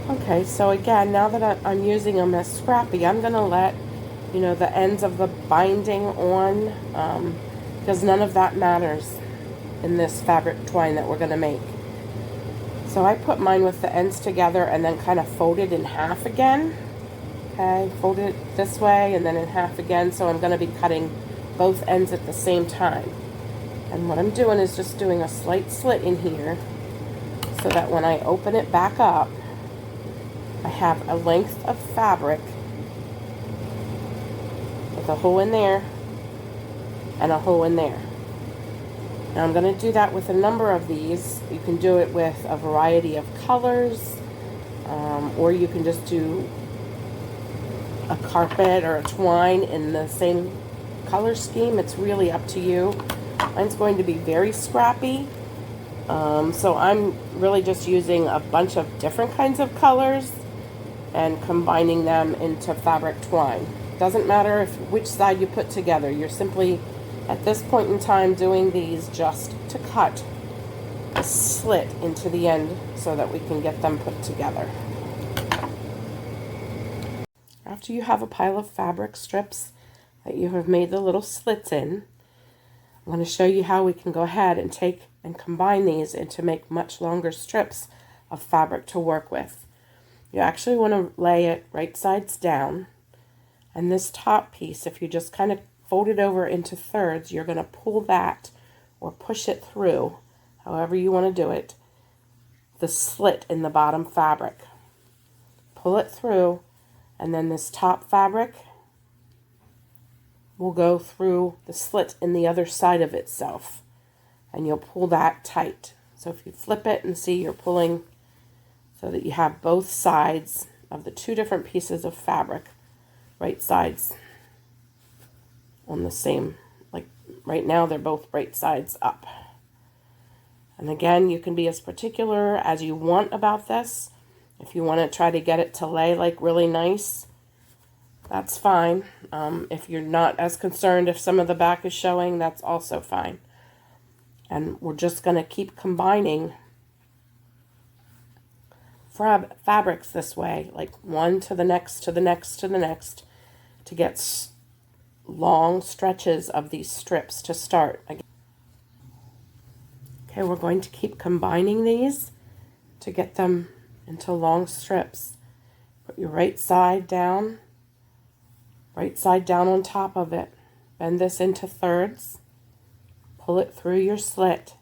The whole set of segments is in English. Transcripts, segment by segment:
Okay, so again, now that I'm using them as scrappy, I'm going to let, the ends of the binding on, because none of that matters in this fabric twine that we're going to make. So I put mine with the ends together and then kind of fold it in half again. Okay, fold it this way and then in half again, so I'm going to be cutting both ends at the same time. And what I'm doing is just doing a slight slit in here so that when I open it back up, I have a length of fabric with a hole in there and a hole in there. Now I'm going to do that with a number of these. You can do it with a variety of colors, or you can just do a carpet or a twine in the same color scheme. It's really up to you. Mine's going to be very scrappy, so I'm really just using a bunch of different kinds of colors and combining them into fabric twine. Doesn't matter which side you put together. You're simply, at this point in time, doing these just to cut a slit into the end so that we can get them put together. After you have a pile of fabric strips that you have made the little slits in, I'm going to show you how we can go ahead and take and combine these and to make much longer strips of fabric to work with. You actually want to lay it right sides down, and this top piece, if you just kind of fold it over into thirds, you're going to pull that or push it through, however you want to do it, the slit in the bottom fabric. Pull it through, and then this top fabric will go through the slit in the other side of itself, and you'll pull that tight. So if you flip it and see, you're pulling so that you have both sides of the two different pieces of fabric, right sides on the same, like right now they're both right sides up. And again, you can be as particular as you want about this. If you want to try to get it to lay like really nice, that's fine. If you're not as concerned if some of the back is showing, that's also fine. And we're just going to keep combining fabrics this way, like one to the next, to the next, to the next, to get long stretches of these strips to start. Okay, we're going to keep combining these to get them into long strips. Put your right side down on top of it. Bend this into thirds. Pull it through your slit.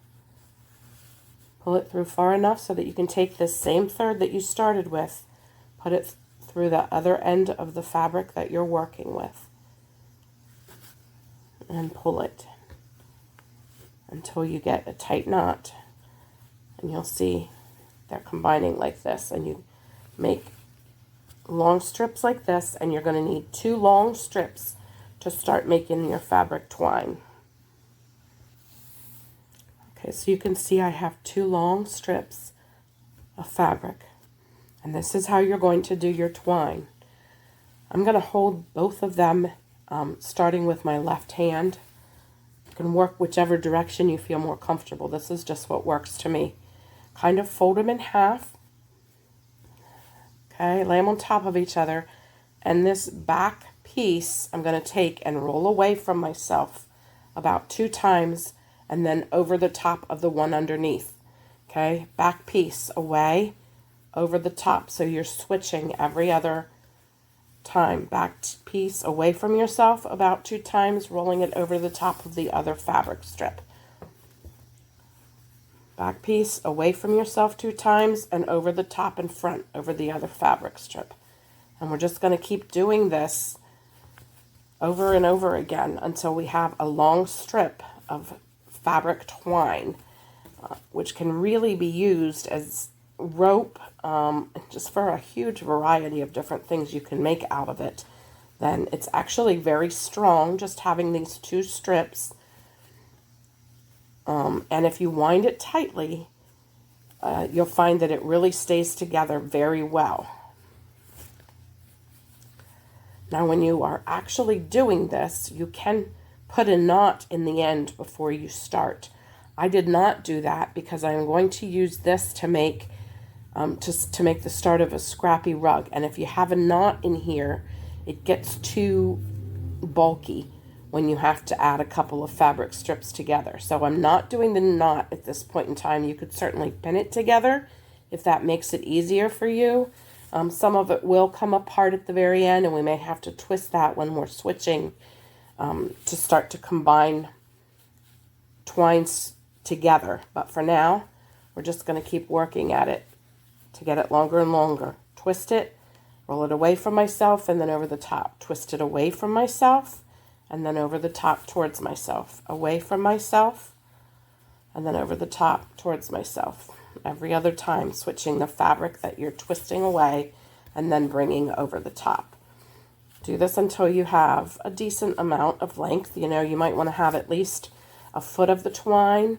Pull it through far enough so that you can take this same third that you started with, put it through the other end of the fabric that you're working with, and pull it until you get a tight knot. And you'll see they're combining like this, and you make long strips like this, and you're going to need 2 long strips to start making your fabric twine. Okay, so you can see I have 2 long strips of fabric, and this is how you're going to do your twine. I'm going to hold both of them starting with my left hand. You can work whichever direction you feel more comfortable. This is just what works to me. Kind of fold them in half. Okay, lay them on top of each other, and this back piece I'm going to take and roll away from myself about 2 times, and then over the top of the one underneath. Okay, back piece away, over the top, so you're switching every other time. Back piece away from yourself about 2 times, rolling it over the top of the other fabric strip. Back piece away from yourself 2 times, and over the top and front over the other fabric strip. And we're just going to keep doing this over and over again until we have a long strip of fabric twine, which can really be used as rope, just for a huge variety of different things you can make out of it. Then it's actually very strong just having these 2 strips. And if you wind it tightly, you'll find that it really stays together very well. Now, when you are actually doing this, you can put a knot in the end before you start. I did not do that because I'm going to use this to make to make the start of a scrappy rug. And if you have a knot in here, it gets too bulky when you have to add a couple of fabric strips together. So I'm not doing the knot at this point in time. You could certainly pin it together if that makes it easier for you. Some of it will come apart at the very end, and we may have to twist that when we're switching to start to combine twines together. But for now, we're just going to keep working at it to get it longer and longer. Twist it, roll it away from myself, and then over the top. Twist it away from myself, and then over the top towards myself. Away from myself, and then over the top towards myself. Every other time, switching the fabric that you're twisting away and then bringing over the top. Do this until you have a decent amount of length. You know, you might want to have at least a foot of the twine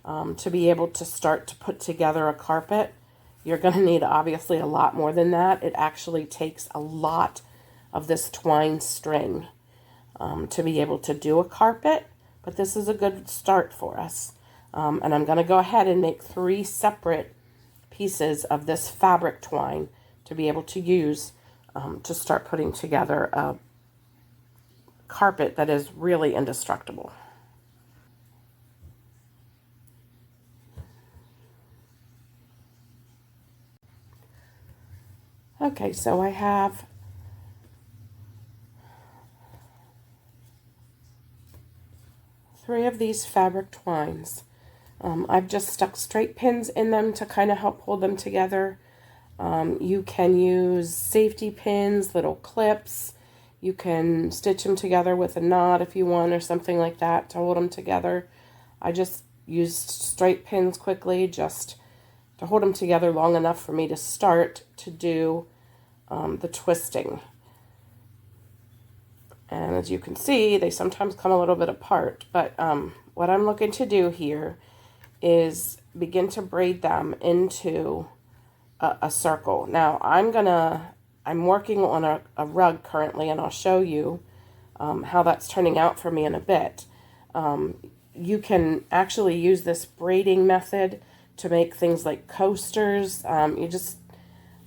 to be able to start to put together a carpet. You're going to need obviously a lot more than that. It actually takes a lot of this twine string to be able to do a carpet, but this is a good start for us. And I'm going to go ahead and make 3 separate pieces of this fabric twine to be able to use to start putting together a carpet that is really indestructible. Okay, so I have three of these fabric twines. I've just stuck straight pins in them to kind of help hold them together. You can use safety pins, little clips. You can stitch them together with a knot if you want or something like that to hold them together. I just used straight pins quickly just to hold them together long enough for me to start to do the twisting. And as you can see, they sometimes come a little bit apart, but what I'm looking to do here is begin to braid them into a circle. Now I'm working on a rug currently, and I'll show you how that's turning out for me in a bit. You can actually use this braiding method to make things like coasters. You just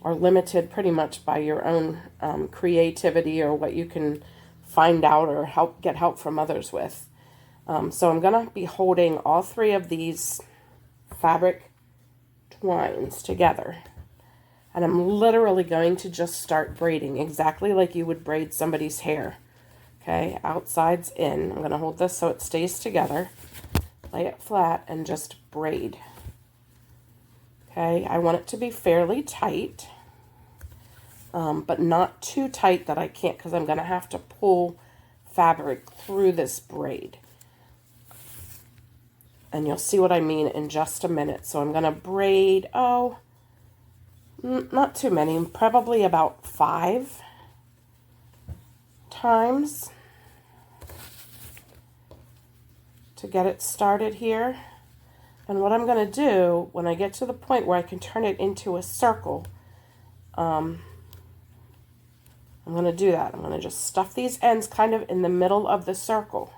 are limited pretty much by your own creativity or what you can find out or get help from others with. So I'm going to be holding all 3 of these fabric twines together. And I'm literally going to just start braiding exactly like you would braid somebody's hair. Okay, outside's in. I'm going to hold this so it stays together. Lay it flat and just braid. Okay, I want it to be fairly tight, but not too tight that I can't, because I'm going to have to pull fabric through this braid. And you'll see what I mean in just a minute. So I'm going to braid, not too many, probably about 5 times to get it started here. And what I'm going to do when I get to the point where I can turn it into a circle, I'm going to do that. I'm going to just stuff these ends kind of in the middle of the circle.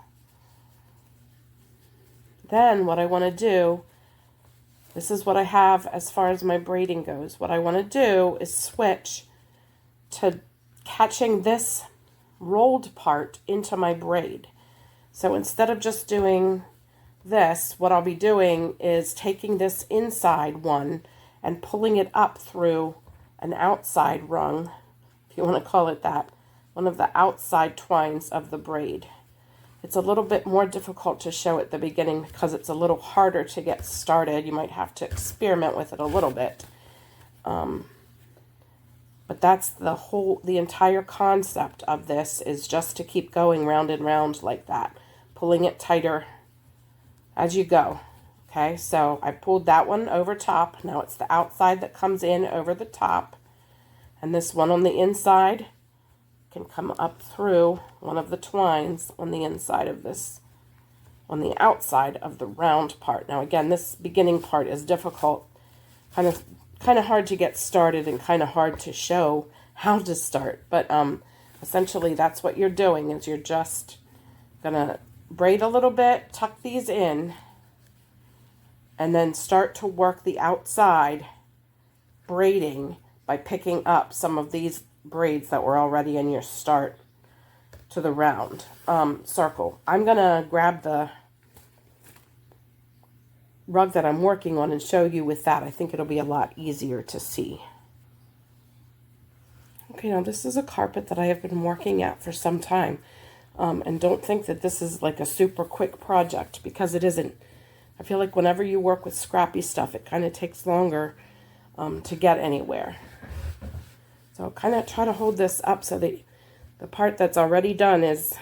Then what I want to do, this is what I have as far as my braiding goes. What I want to do is switch to catching this rolled part into my braid. So instead of just doing this, what I'll be doing is taking this inside one and pulling it up through an outside rung, if you want to call it that, one of the outside twines of the braid. It's a little bit more difficult to show at the beginning because it's a little harder to get started. You might have to experiment with it a little bit. But that's the entire concept of this, is just to keep going round and round like that, pulling it tighter as you go. Okay, so I pulled that one over top. Now it's the outside that comes in over the top. And this one on the inside can come up through one of the twines on the inside of this, on the outside of the round part. Now again, this beginning part is difficult, kind of hard to get started and kind of hard to show how to start. But essentially that's what you're doing, is you're just gonna braid a little bit, tuck these in, and then start to work the outside braiding by picking up some of these braids that were already in your start to the round circle. I'm going to grab the rug that I'm working on and show you with that. I think it'll be a lot easier to see. Okay, now this is a carpet that I have been working at for some time. And don't think that this is like a super quick project, because it isn't. I feel like whenever you work with scrappy stuff, it kind of takes longer to get anywhere. So kind of try to hold this up so that the part that's already done is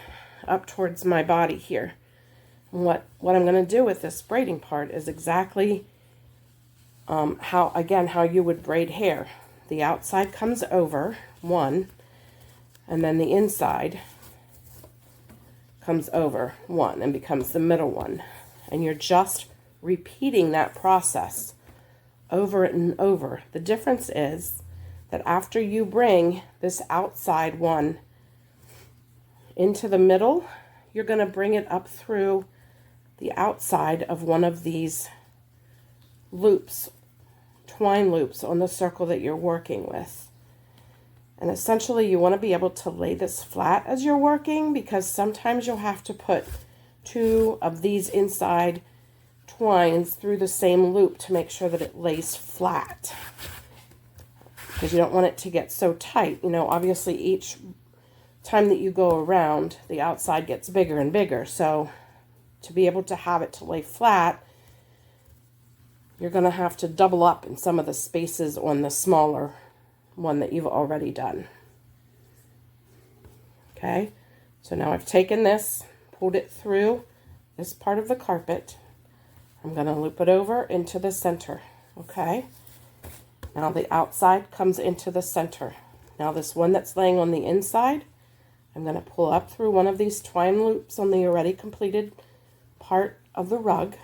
up towards my body here. And what I'm going to do with this braiding part is exactly how you would braid hair. The outside comes over one, and then the inside comes over one and becomes the middle one. And you're just repeating that process over and over. The difference is that after you bring this outside one into the middle, you're going to bring it up through the outside of one of these loops, twine loops on the circle that you're working with. And essentially you want to be able to lay this flat as you're working, because sometimes you'll have to put two of these inside twines through the same loop to make sure that it lays flat, because you don't want it to get so tight. You know, obviously each time that you go around, the outside gets bigger and bigger. So to be able to have it to lay flat, you're going to have to double up in some of the spaces on the smaller one that you've already done. Okay, so now I've taken this, pulled it through this part of the carpet. I'm going to loop it over into the center. Okay, now the outside comes into the center. Now this one that's laying on the inside, I'm going to pull up through one of these twine loops on the already completed part of the rug.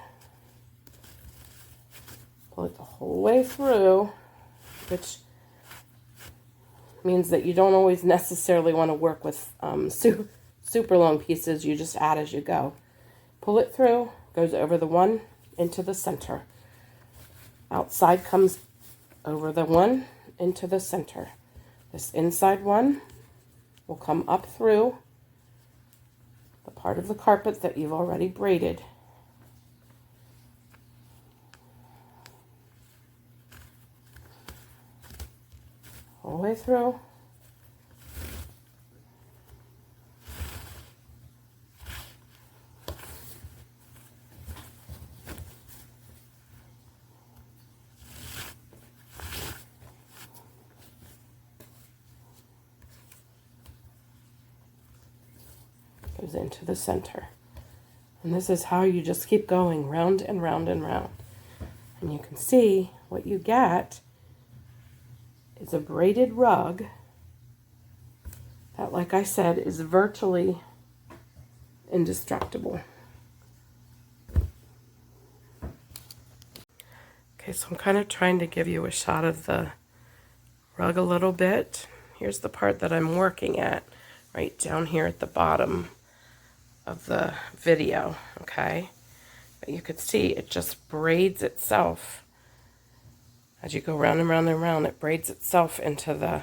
Pull it the whole way through, which means that you don't always necessarily want to work with super long pieces. You just add as you go. Pull it through, goes over the one into the center. Outside comes over the one into the center. This inside one will come up through the part of the carpet that you've already braided. All the way through. Goes into the center. And this is how you just keep going round and round and round. And you can see what you get is a braided rug that, like I said, is virtually indestructible. Okay, so I'm kind of trying to give you a shot of the rug a little bit. Here's the part that I'm working at, right down here at the bottom of the video, okay? But you could see it just braids itself. As you go round and round and round, it braids itself into the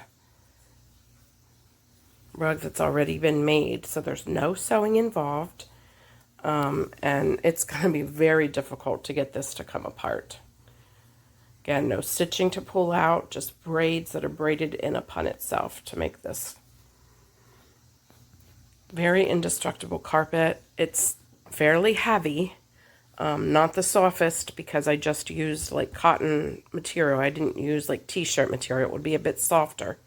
rug that's already been made. So there's no sewing involved. And it's going to be very difficult to get this to come apart. Again, no stitching to pull out, just braids that are braided in upon itself to make this very indestructible carpet. It's fairly heavy. Not the softest, because I just used like cotton material. I didn't use like t-shirt material. It would be a bit softer.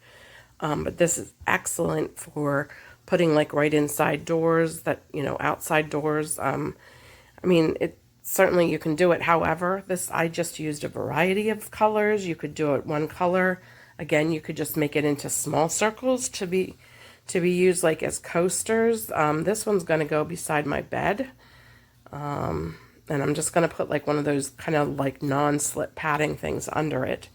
But this is excellent for putting like right inside doors, that, you know, outside doors. I mean, it certainly you can do it. However, I just used a variety of colors. You could do it one color. Again, you could just make it into small circles to be used like as coasters. This one's going to go beside my bed. And I'm just going to put like one of those kind of like non-slip padding things under it,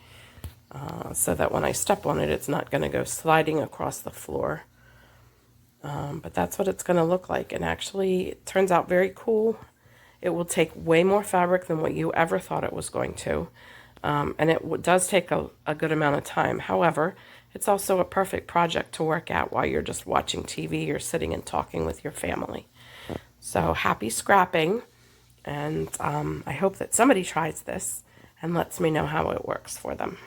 so that when I step on it, it's not going to go sliding across the floor. But that's what it's going to look like. And actually, it turns out very cool. It will take way more fabric than what you ever thought it was going to. And it does take a good amount of time. However, it's also a perfect project to work at while you're just watching TV or sitting and talking with your family. So happy scrapping, and I hope that somebody tries this and lets me know how it works for them.